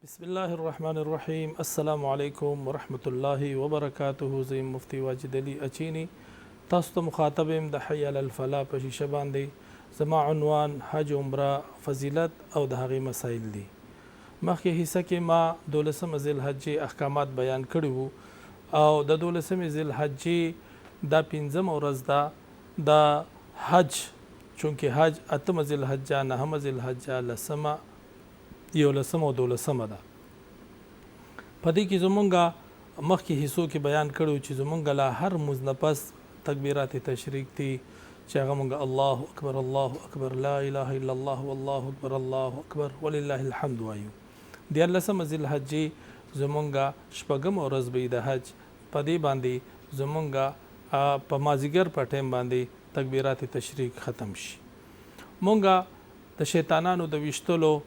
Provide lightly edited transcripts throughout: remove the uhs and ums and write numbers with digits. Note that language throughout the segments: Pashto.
بسم الله الرحمن الرحیم. السلام علیکم ورحمت الله وبرکاته. زیم مفتی واجد علی اچینی تاسو ته مخاطب یم د حی علی الفلاح په شیشه باندې. زما عنوان حج عمره فضیلت او د هغې مسایل دي. مخکې حصه کې ما 12 ذوالحجې احکامات بیان کړي وو او د 12 ذوالحجې دا 5 ورځ ده د حج، چونکې حج 8 ذوالحجه، 9 ذوالحجه، 10 11 او 12 ده. په دې کې زمونږ مخکې حصو کې بیان کړو چې زمونږ لا هر مونځ نه پس تکبیرات تشریک دي چې هغه مونږ الله اکبر الله اکبر لا اله الا الله والله اکبر الله اکبر ولله الحمد وایو. 14 ذوالحجې زمونږ شپږم ورځ به د حج، په دې باندې زمونږ په مازیګر په ټیم باندې تکبیرات تشریک ختم شي. مونږ د شیطانانو د ویشتلو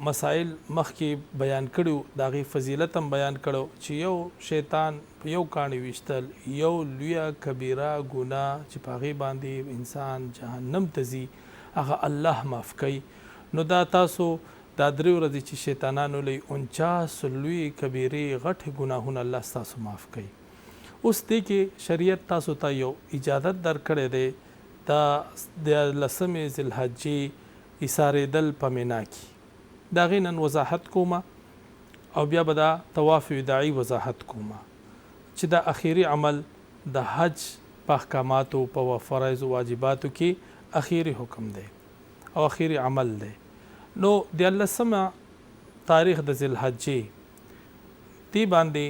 مسائل مخکې بیان کړو، د هغې فضیلت هم بیان کړو چې یو شیطان په یو کاڼي ویشتل یو لویه کبیره ګناه چې په هغې باندې انسان جهنم ته ځي، هغه الله معاف کوي. نو دا تاسو دا 3 ورځې چې شیطانانو لی 49 لوی کبیرې غټې ګناهونه الله ستاسو معاف کوي. اوس دې کې شریعت تاسو ته یو اجازت درکړی دی د 10 ذوالحجې ایسارېدل په مینا کې. د هغې نن وضاحت کومه او بیا به دا طواف وداعي وضاحت کومه چې دا اخیری عمل د حج په احکاماتو په فرایض او واجباتو کې اخیری حکم دی او اخیری عمل دی. نو 14 تاریخ د ذوالحجې دې باندې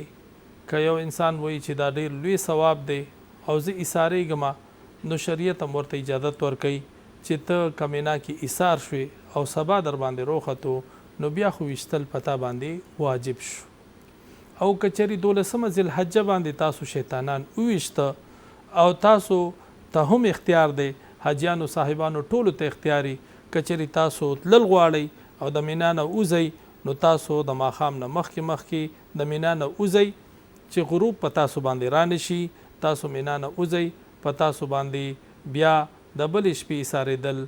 که یو انسان وایي چې دا ډېر لوی ثواب دی او زه ایسارېږم، نو شریعت هم ورته اجازت ورکوي چې ته کمینا کې ایثار شوې او سبا در باندې روختو، نو بیا خو ویشتل پتا باندې واجب شو. او کچری 12 ذوالحجه باندې تاسو شیطانان وویشته او تاسو ته هم اختیار دی، حاجیانو صاحبانو ټولو ته اختیاري، کچری تاسو تلل غواړئ او د مینا نه وځئ، نو تاسو د ماښام نه مخکې د مینا نه وځئ چې غروب په تاسو باندې رانشي، تاسو مینا نه وځئ، په تاسو باندې بیا د بلې شپې ایسارېدل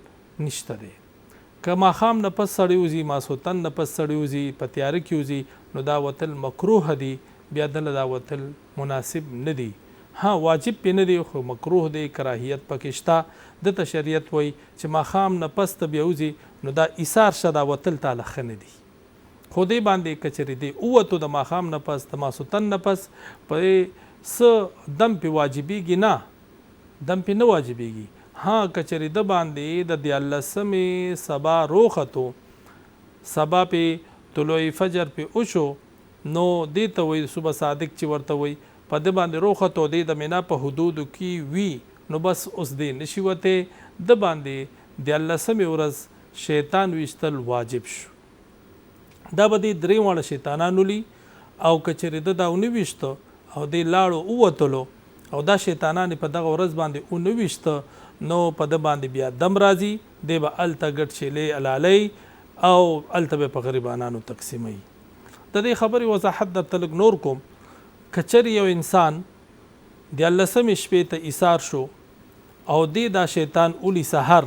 نشته دی. که ماښام نه پس سړی وځي، ماسخوتن نه پس سړی وځي، په تیاره کې وځي، نو دا وتل مکروه دی، بیا دله دا وتل مناسب نه دی. ها واجب پې نه دی خو مکروه دی، کراهیت پکې شته. دته شریعت وایي چې ماښام نه پس ته بیا وځي، نو دا ایثار شه، دا وتل تاله ښه نه دي. خو دې باندې که چېرې دی ووتو د ماښام نه پس، د ماسخوتن نه پس، په څه دم پې واجبېږي؟ نه، دم پې نه واجبېږي. ها کچری د باندې د 14 سبا روختو، سبا پې طلوع فجر پې وشو، نو دې ته وایي صبح صادق چې ورته وایي، په دې باندې روختو دې د مینا په حدودو کې وي، نو بس اوس دې نشي وته، د باندې 14 ورځ شیطان ویشتل واجب شو. دا به دې 3 واړه شیطانانو لی، او کچری د دا ونه ویشته او دې لاړو ووتلو او دا شیطانان په دغه ورځ باندې ونه ویشته، نو په د باندې بیا دم راځي، دی به هلته ګډ شیلې علالۍ او هلته به په غریبانانو تقسیموي. د دې خبرې وضاحت درته لږ نور کوم. که چېرې یو انسان 14 شپې ته ایثار شو او دی دا شیطان اولی سحر،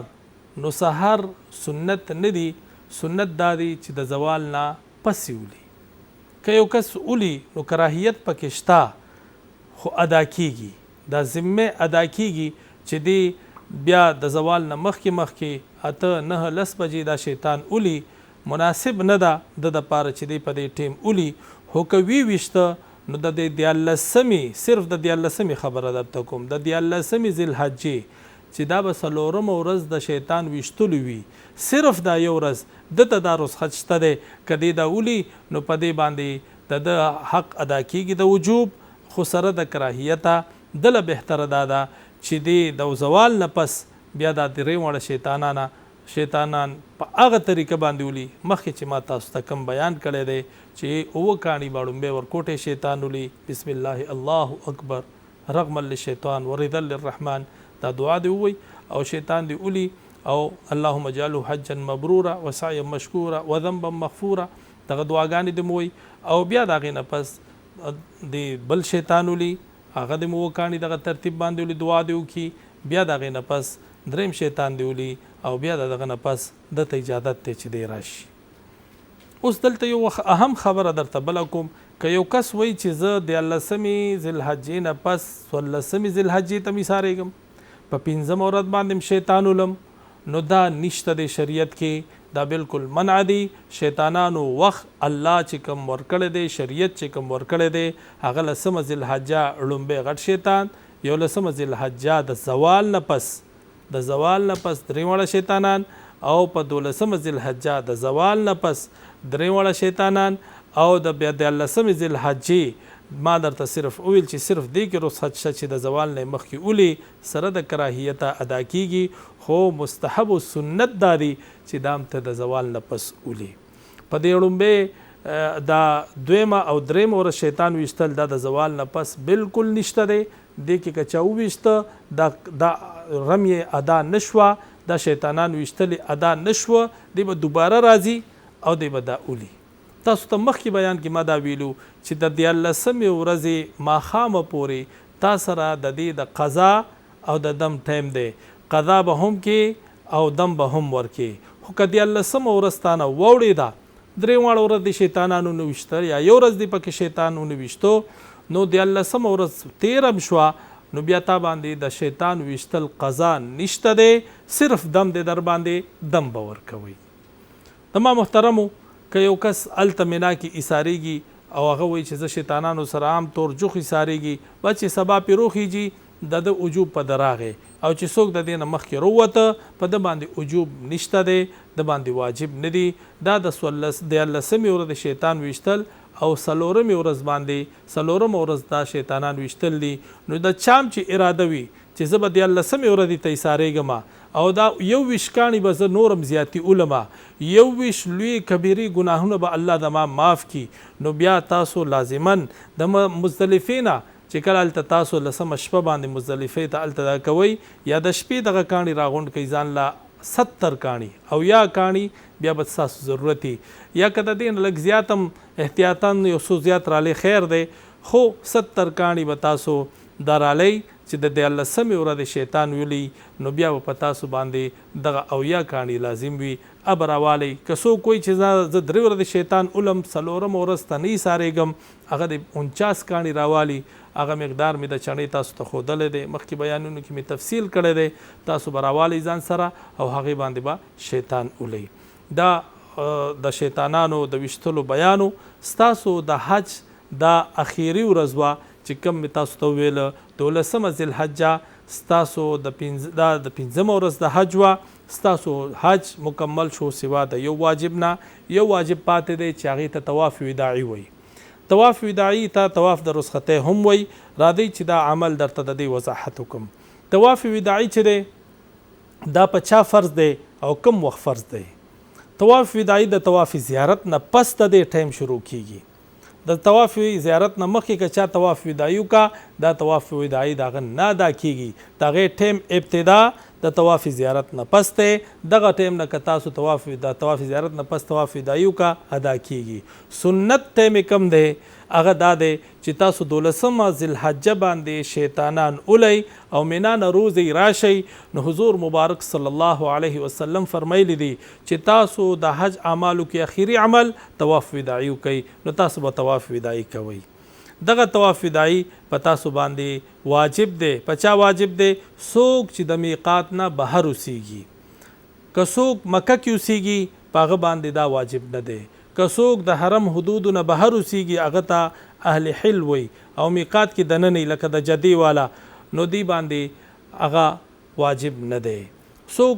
نو سحر سنت نه دی، سنت دا دی چې د زوال نه پس اولی. که یو کس اولی نو کراهیت پکې شته، خو ادا کیږي، دا ذمه ادا کیږي چې دی بیا د زوال نه مخکې 8-9-10 بجې دا شیطان اولی، مناسب نه ده د دپاره چې دی په دې ټیم اولی. خو که ویشته نو د 14 صرف د 14 خبره درته کوم، د 14 ذوالحجې چې دا به 4 ورځ د شیطان ویشتلو وي، صرف دا یو ورځ دته دا رخصت شته دی. که دی دا اولی نو په دې باندې د حق ادا کیږي د وجوب، خو سره د کراهیته. دله بهتره دا ده چې دی د زوال نه پس بیا دا 3 واړه شیطانان په هغه طریقه باندې ولي، مخکې چې ما تاسو ته کوم بیان کړی دی چې 9 کاڼي باړومبی ورکوټې شیطان ولي، بسم الله الله اکبر رغما للشیطان ورضا للرحمن، دا دعا دی ووایي او شیطان دی ولي، او اللهم اجعله حجا مبرورا وسعیا مشکورا وذنبا مغفورا، دغه دعاګانې دی مووایي. او بیا د هغې نه پس دی بل شیطان ولي، هغه د 9 کاڼي دغه ترتیب باندې ولي دعا دی وکړي، بیا د هغې نه پس 3 شیطان دی ولي، او بیا د دغه نه پس دته اجازت دی چې دی راشي. اوس دلته یو اهم خبره درته بله کوم که یو کس وایي چې زه د 14 ذوالحجې نه پس 16 ذوالحجې ته ایسارېږم په 15 ورځ باندې شیطان ولم نو دا نشته د شریعت کې دا بالکل منع دی. شیطانانو وخت الله چې کوم ورکړی دی شریعت چې کوم ورکړی دی هغه 10 ذوالحجه لومبی غټ شیطان 11 ذوالحجه د زوال نه پس درې واړه شیطانان او په 12 ذوالحجه د زوال نه پس درې واړه شیطانان او د بیا د 14 ذوالحجې ما درته صرف ویل چې صرف دی کې رخصت شته چې د زوال نه مخکې اولی سره د کراهیته ادا کیږي خو مستحب و سنت داري چې دام ته د زوال نه پس اولی. په دې وړومبی دا دویمه او درېمه ورځ شیطان ویشتل دا د زوال نه پس بالکل نشته دی. دې کې که چا وویشته دا رمی ادا نشوه دا شیطانان ویشتلې ادا نشوه دی به دوباره راځي او دی به دا اولی. تاسو ته مخکې بیان کې ما دا ویلو چې د 14 ورځې ماښامه پورې تا سره د دې د قضا او د دم ټایم دی. قضا به هم کې او دم به هم ورکې خو که 14 ورځ تا نه واوړېده درې واړه ورځ د شیطانانو نه ویشتل یا یو ورځ دی پکې شیطان ونه ویشتو نو 14 ورځ تیرم شوه نو بیا تا باندې د شیطان ویشتل قضا نشته دی صرف دم دی در باندې دم به ورکوئ. تما محترمو که یو کس الته منا کې ایسارېږي او هغه وایي چې زه شیطانانو سره عام طور جوخ ایسارېږي به چې سبا پې روخیږي د وجوب په ده راغی او چې څوک د دې نه مخکې رووته په ده باندې وجوب نشته دی د باندې واجب نه دی. دا د 14 ورځ شیطان ویشتل او 4 ورځ باندې 4 ورځ دا شیطانان ویشتل دي. نو د چام چې اراده وي چې زه به 14 ورځې ته ایسارېږم او دا یو ویش کاڼي به زه نورم زیاتی علما یو ویش لوی کبیری ګناهونه به الله د ما معاف کی نو بیا تاسو لازمن د مزدلفې نه چې کله هلته تاسو 10 شپه باندې مزدلفې ته هلته دا کوئ یا د شپې دغه کاڼي راغونډ کوئ ځان له 70 کاڼي او یا کاڼي بیا به ستاسو ضرورت یا که د دې نه لږ زیات هم احتیاطاً یو څو زیات رالی خیر دی خو 70 کاڼي به تاسو دا رالی چې د 14 ورځې شیطان ویلی نو بیا به په تاسو باندې دغه اویا کاڼي لازم وي اب راوالی. که څوک وایي چې زه 3 ورځې شیطان علم 4 ورځ ته نه ایسارېږم هغه د 49 کاڼي راوالی هغه مقدار مې د چڼې تاسو ته ښودلی دی مخکې بیانونو کې مې تفصیل کړی دی تاسو به راوالی ځان سره او هغې باندې به شیطان اولی. دا د شیطانانو د ویشتلو بیانو ستاسو د حج دا اخیری ورځ وه چې کوم مې تاسو ته وویله 12 ذوالحجه ستاسو د 15 ورځ د حج وه ستاسو حج مکمل شو سوا د یو واجب نه یو واجب پاتې دی چې هغې ته طواف وداعي وایي. طواف وداعي ته طواف د رخصتۍ هم وایي. راځئ چې دا عمل درته د دې وضاحت وکړم. طواف وداعي چې دی دا په چا فرض دی او کوم وخت فرض دی؟ طواف وداعي د طواف زیارت نه پس د دې ټایم شروع کیږي. د طواف زیارت نه مخکې که چا طواف وداعي وکړه دا طواف وداعي د هغه نه ادا کیږي. د هغې ټایم ابتدا د طواف زیارت نه پس دی دغه ټایم نه که تاسو طواف زیارت نه پس طواف وداعي وکړه ادا کیږي. سنت ټایم کم دی هغه دا دی چې تاسو 12 ذوالحجه باندې شیطانان اولی او مینا نه روزی راشئ نو حضور مبارک صلی الله علیه وسلم فرمایلی دی چې تاسو د حج اعمالو کې اخیری عمل طواف وداعي کوئ نو تاسو به طواف وداعي کوئ. دغه طواف وداعي په تاسو باندې واجب دی. په چا واجب دی؟ څوک چې د میقات نه بهر اوسیږي. که څوک مکه کې اوسیږي په هغه باندې دا واجب نه دی. که څوک د حرم حدودو نه بهر اوسیږي هغه ته اهل حل وي او میقات کې دننه لکه د جدي والا نو دی باندې هغه واجب نه دی. څوک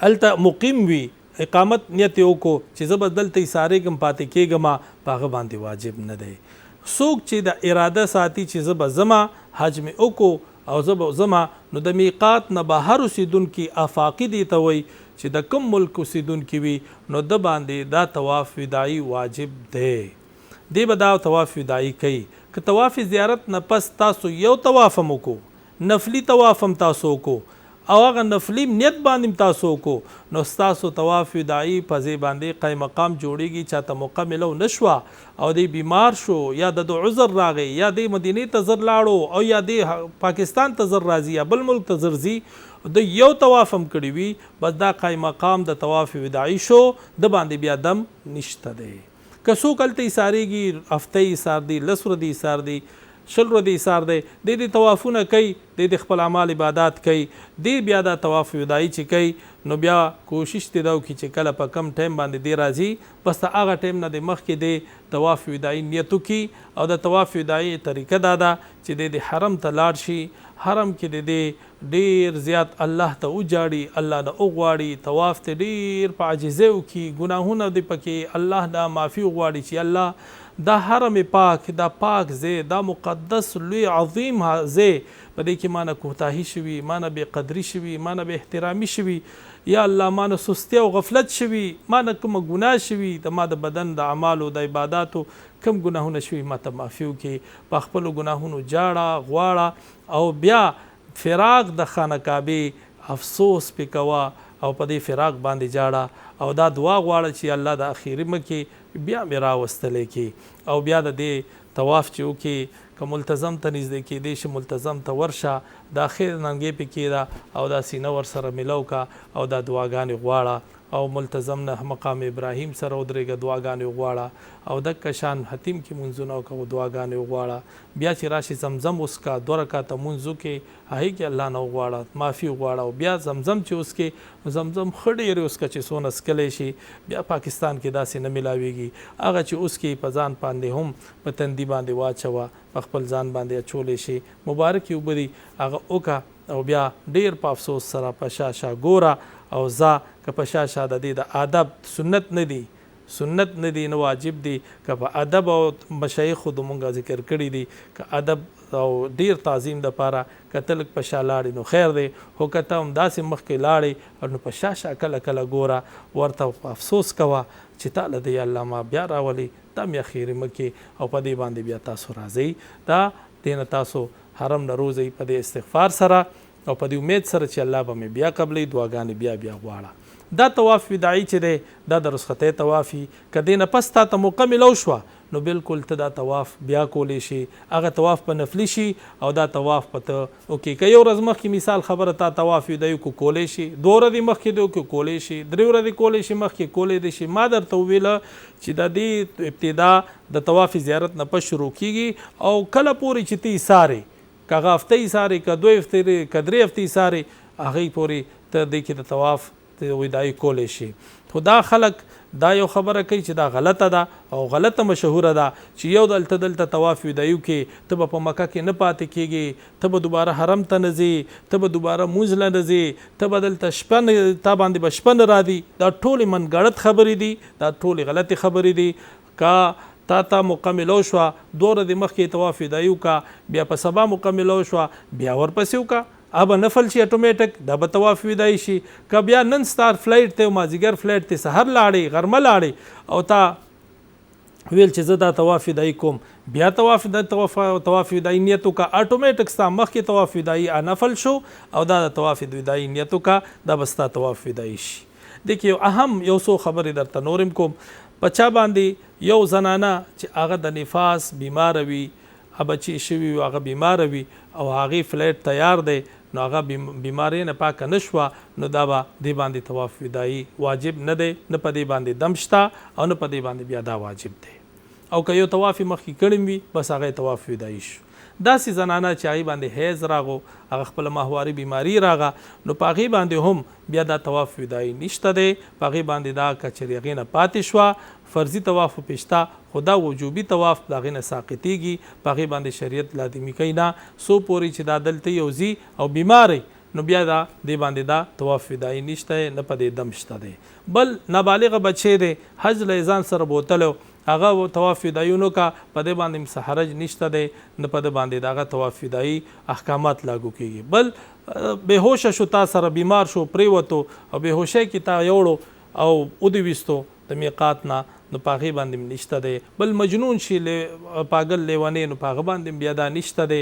هلته مقیم وي اقامت نیت یې وکړو چې زه به دلته ایسارېږم پاتې کېږم په هغه باندې واجب نه دی. څوک چې د اراده ساتي چې زه به ځمه حج مې وکړو او زه به ځمه نو د میقات نه بهر اوسېدونکي افاقي دي ته وایي چې د کوم ملک اوسېدونکي وي نو د باندې دا طواف وداعي واجب دی. دی به دا طواف وداعي کوي. که طواف زیارت نه پس تاسو یو طواف هم وکړو نفلي طواف هم تاسو وکړو او هغه نفلي نیت باندې تاسو کو نو ستاسو طواف وداعي په ځای باندې قائم مقام جوړیږي چاته موقع ملو نشوه او دی بیمار شو یا د عذر راغی یا د مدینې ته زر لاړو او یا د پاکستان ته زر راځي یا بل ملک ته زر ځي د یو طواف هم کړی وي بس دا قائم مقام د طواف وداعي شو د باندې بیا دم نشته دی که څوک هلته ایساریږي هفته ایسار دی 10 ورځې ایسار دی 100 ورځې ایسار دی د طوافونه کوي د خپل اعمال عبادات کوي بیا دا طواف وداعي چې کوي نو بیا کوشش دی دا وکړي چې کله په کم ټایم باندې دی راځي بس د هغه ټایم نه د مخکې دی طواف وداعي نیت وکړي او د طواف وداعي طریقه دا ده چې د حرم ته لاړ شي حرم کې د ډیر زیات الله ته وجاړي الله نه وغواړي طواف ته ډیر په عاجزۍ وکړي ګناهونه دی پکې الله نه معافي وغواړي چې الله دا حرم پاک دا پاک ځای دا مقدس لوی عظیم ځای په دې کې مانه کوتاهي شوي مانه بې قدري شوي مانه بې احترامي شوي یا الله مانه سستی او غفلت شوي مانه کومه ګناه شوي د ما د بدن د اعمالو د عباداتو کم ګناهونه شوي ما ته معافي وکړي په خپلو ګناهونو جاړه غواړه او بیا فراق د خانه کعبې افسوس پې کوه او په دې فراق باندې جاړه او دا دعا غواړه چې الله د اخیری مکې بیا مې راوستلی کې او بیا د دې طواف چې وکړي که ملتظم ته نږدې کېدی شي ملتظم ته ورشه دا خیر ننګې پې کېده او دا سینه ورسره ملو کا او دا دعاګانې غواړه او ملتظم نه مقام ابراهیم سره ودرېږه دعاګانې غواړه او دکه شان حتیم کې منځونه وکړه دعاګانې غواړه بیا چې راشي زمزم وسکه 2 رکعته مونځ وکړې هغې کې الله نه وغواړه معافي وغواړه او بیا زمزم چې وسکې زمزم ښه ډېرې وسکه چې څونه څکلی شي بیا پاکستان کې داسې نه میلاویږي هغه چې وسکې په ځان باندې هم په تندي باندې واچوه په خپل ځان باندې اچولی شي مبارکې اوبه دي هغه وکړه او بیا ډېر په افسوس سره په شا ګوره او زه که په شا د دې د ادب سنت نه دی نه واجب دی که په ادب او مشایخو د مونږه ذکر کړي دي که ادب او ډیر تعظیم د پاره که تلک په شا لاړې نو خیر دی خو که ته هم داسې مخکې لاړې نو په شا کله کله ګوره ورته افسوس کوه چې تاله دی الله ما بیا راولي دا مې اخیري مکې او په دې باندې بیا تاسو راځئ دا دې نه تاسو حرم نه روزئ په دې استغفار سره او په دې امید سره چې الله به مې بیا قبلې دعاګانې بیا غواړه دا طواف وداعي چې دی دا د رخصتۍ طوافي که دې نه پس تا ته موقع ملو شوه نو بالکل ته دا طواف بیا کولی شي هغه طواف په نفلي شي او دا طواف په ته اوکې که یو ورځ مخکې مثال خبره تا طواف وداعي کولی شي 2 ورځې مخکې دی کولی شي 3 ورځې کولی شي مخکې کولی دی شي ما درته وویله چې د دې ابتدا د طواف زیارت نه پس شروع کیږي او کله پورې چې ته ایسارې که هغه هفته ایسارې که 2 هفتې که 3 هفتې ایسارې هغې پورې ته دې کې د طواف وداعي کولی شي خو دا خلک دا یو خبره کوي چې دا غلطه ده او غلطه مشهوره ده چې یو دلته طواف وداعي کې ته به په مکه کې نه پاتې کېږي ته به دوباره حرم ته نه ځې ته به دوباره مونځ له نه ځې ته به دلته شپه تا باندې به شپه نه راځي دا ټولې منګړت خبرې دي دا ټولې غلطې خبرې دي که تا مکملو شوه 2 ورځې مخکې طواف وداعي وکړه بیا په سبا مکملو شوه بیا ورپسې وکړه ابا نفل شي اتوماتیک دا به طواف وداعي شي که بیا نن ستار فلایټ ته مازدیګر فلایټ ته سحر لاړې غرمه لاړې او تا ویل چې زه دا طواف وداعي کوم بیا طواف وداعي نیت وکړه اتوماتیک ستا مخکې طواف وداعي نفل شو او دا د طواف وداعي نیت وکړه دا به ستا طواف وداعي شي دیکې اهم یو څو خبرې درته نورم کوم په چا باندې یو زنانه چې هغه د نفاس بیماره وي بچی شوي وي هغه بیماره وي او هغې فلایټ تیار دی نو هغه بیماری نه پاکه نشوه نو دا به دې باندې طواف وداعي واجب نه دی نه په دې باندې دم شته او نه په دې باندې بیا دا واجب دی او که یو طواف مخکې کړی وي بس هغه طواف وداعي شو داسې زنانه چې هغې باندې حیض راغو هغه خپله ماهواري بیماري راغه نو په هغې باندې هم بیا دا طواف وداعي نشته دی په هغې باندې دا که چېرې هغې نه پاتې شوه فرضي طواف پېشته خو دا وجوبي طواف د هغې نه ساقطېږي په هغې باندې شریعت لازمي کوي نه څو پورې چې دا دلته یو ځي او بیماری نو بیا دا دې باندې دا طواف وداعي نشته نه په دې دم شته دی بل نابالغه بچی دی حج له ځان سره بوتلو هغه طواف وداعي ونکړه په دې باندې څه حرج نشته دی نه په دې باندې د هغه طواف وداعي احکامات لاګو کېږي بل بېهوشه شو تا سره بیمار شو پریوتو او بېهوشۍ کې تا یوړو او ودې ویستو د میقات نه نو په هغې باندې نشته دی. بل مجنون شي پاگل لیونی نو په هغه باندې بیا دا نشته دی.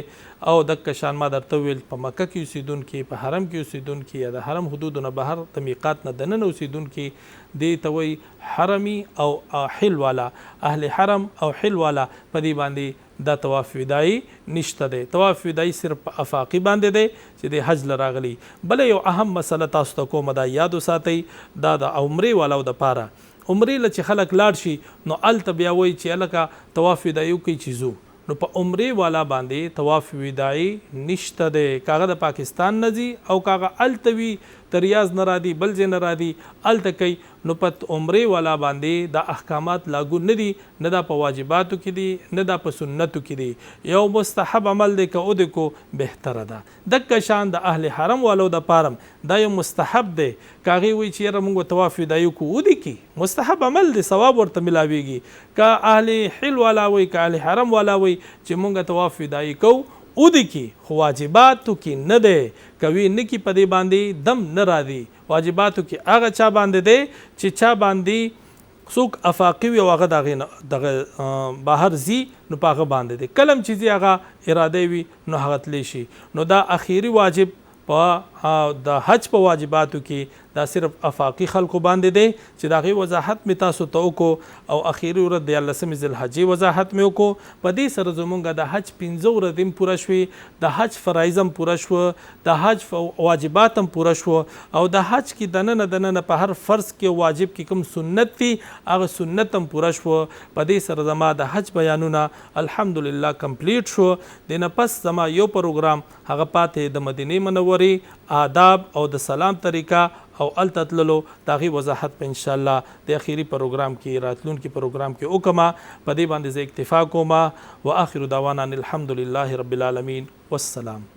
او دغه شان ما درته وویل په مکه کې اوسېدونکي په حرم کې اوسېدونکي یا د حرم حدودو نه بهر د میقات نه دننه اوسېدونکي دې ته وایي حرمي او حل والا. اهل حرم او حل والا په دې باندې دا طواف وداعي نشته دی. طواف وداعي صرف په افاقي باندې دی چې د حج له راغلي. بله یو اهم مسله تاسو ته کومه دا یاد وساتئ، دا د عمرې والاو دپاره عمرې له چې خلک لاړ شي نو هلته بیا وایي چې هلکه طواف وداعي وکړئ چې ځو. نو په عمرې والا باندې طواف وداعي نشته دی. کاغه د پاکستان نه ځي او کاغه هلته وي د ریاض نه راځي بل ځای نه راځي هلته کوي. نو په عمرې والا باندې دا احکامات لاګو نه دي، نه دا په واجباتو کې دي نه دا په سنتو کې دي. یو مستحب عمل دی که ودې کو بهتره ده. دغه شان د اهل حرم والو دپاره دا یو مستحب دی. که هغې وایي چې یاره موږ طواف وداعي وکړو ودې کړي، مستحب عمل دی، ثواب ورته میلاویږي. که اهل حل والا وایي که اهل حرم والا وایي چې موږ طواف وداعي کوو ودې کی، خو واجباتو کې نه دی. کوي نه کی په دې باندې دم نه راځي. واجباتو کې هغه چا باندې دی چې چا باندې څوک افاقي وي او هغه دغه بهر ځي نو په هغه باندې دی. کلم چې ځي هغه اراده وي نو هغه تلی شي. نو دا اخیری واجب په د حج په واجباتو کې دا صرف افاقي خلکو باندې دی چې د هغې وضاحت مې تاسو ته وکړو او اخیري ورځ د 14 ذوالحجې وضاحت مې وکړو. په دې سره زمونږ د حج 15 ورځې هم پوره شوې، د حج فرایض هم پوره شوه، د حج واجبات هم پوره شوه او د حج کې دننه په هر فرض کې واجب کې کوم سنت دي هغه سنت هم پوره شوه. په دې سره زما د حج بیانونه الحمدلله کمپلیټ شو. د نه پس زما یو پروګرام هغه پاتې د مدینې منورې آداب او د سلام طریقه او الته تللو د هغې وضاحت په انشاءالله د اخیري پروګرام کې راتلونکي پروګرام کې وکړمه. په دې باندې زه اکتفا کوم. واخر دعوانا الحمدلله رب العالمین والسلام.